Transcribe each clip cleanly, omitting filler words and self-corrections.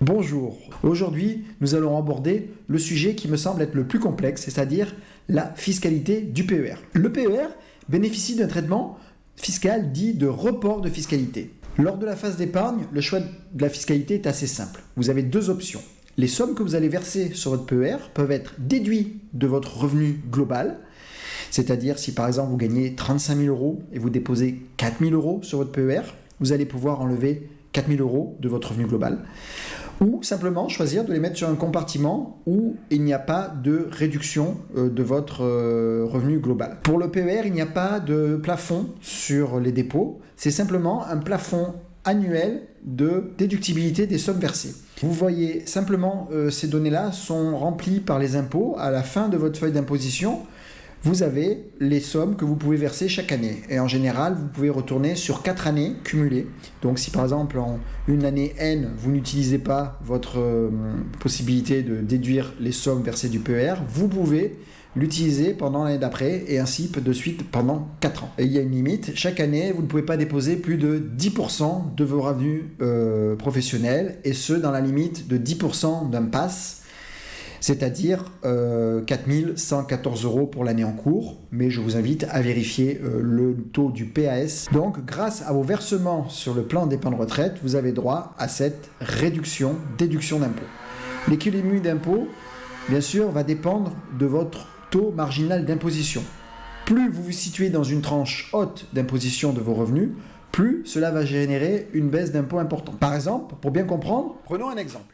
Bonjour, aujourd'hui nous allons aborder le sujet qui me semble être le plus complexe, c'est-à-dire la fiscalité du PER. Le PER bénéficie d'un traitement fiscal dit de report de fiscalité. Lors de la phase d'épargne, le choix de la fiscalité est assez simple. Vous avez deux options. Les sommes que vous allez verser sur votre PER peuvent être déduites de votre revenu global, c'est-à-dire si par exemple vous gagnez 35 000 euros et vous déposez 4 000 euros sur votre PER, vous allez pouvoir enlever 4 000 euros de votre revenu global. Ou simplement choisir de les mettre sur un compartiment où il n'y a pas de réduction de votre revenu global. Pour le PER, il n'y a pas de plafond sur les dépôts, c'est simplement un plafond annuel de déductibilité des sommes versées. Vous voyez simplement ces données-là sont remplies par les impôts. À la fin de votre feuille d'imposition, vous avez les sommes que vous pouvez verser chaque année. Et en général, vous pouvez retourner sur 4 années cumulées. Donc si par exemple en une année N, vous n'utilisez pas votre possibilité de déduire les sommes versées du PER, vous pouvez l'utiliser pendant l'année d'après et ainsi de suite pendant 4 ans. Et il y a une limite. Chaque année, vous ne pouvez pas déposer plus de 10% de vos revenus professionnels et ce dans la limite de 10% d'un PAS. C'est-à-dire 4 114 euros pour l'année en cours, mais je vous invite à vérifier le taux du PAS. Donc, grâce à vos versements sur le plan d'épargne retraite, vous avez droit à cette déduction d'impôt. L'équilibre d'impôt, bien sûr, va dépendre de votre taux marginal d'imposition. Plus vous vous situez dans une tranche haute d'imposition de vos revenus, plus cela va générer une baisse d'impôt importante. Par exemple, pour bien comprendre, prenons un exemple.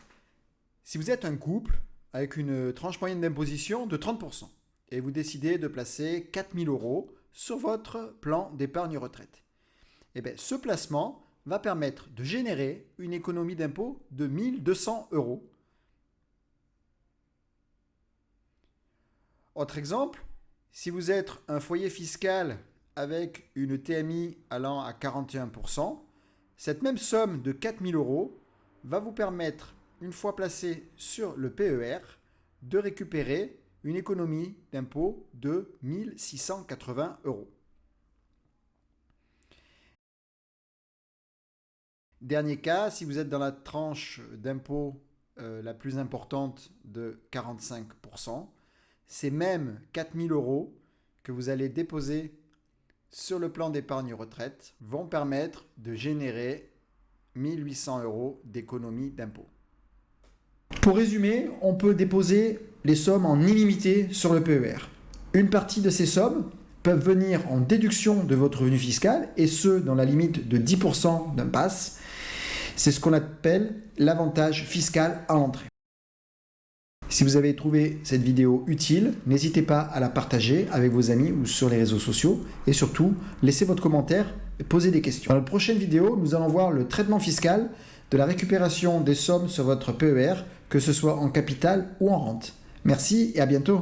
Si vous êtes un couple avec une tranche moyenne d'imposition de 30%, et vous décidez de placer 4 000 euros sur votre plan d'épargne retraite. Et bien, ce placement va permettre de générer une économie d'impôt de 1 200 euros. Autre exemple, si vous êtes un foyer fiscal avec une TMI allant à 41%, cette même somme de 4 000 euros va vous permettre, une fois placé sur le PER, de récupérer une économie d'impôt de 1 680 euros. Dernier cas, si vous êtes dans la tranche d'impôt la plus importante de 45%, ces mêmes 4 000 euros que vous allez déposer sur le plan d'épargne retraite vont permettre de générer 1 800 euros d'économie d'impôt. Pour résumer, on peut déposer les sommes en illimité sur le PER. Une partie de ces sommes peuvent venir en déduction de votre revenu fiscal, et ce, dans la limite de 10% d'un PAS. C'est ce qu'on appelle l'avantage fiscal à l'entrée. Si vous avez trouvé cette vidéo utile, n'hésitez pas à la partager avec vos amis ou sur les réseaux sociaux, et surtout, laissez votre commentaire et posez des questions. Dans la prochaine vidéo, nous allons voir le traitement fiscal de la récupération des sommes sur votre PER, que ce soit en capital ou en rente. Merci et à bientôt.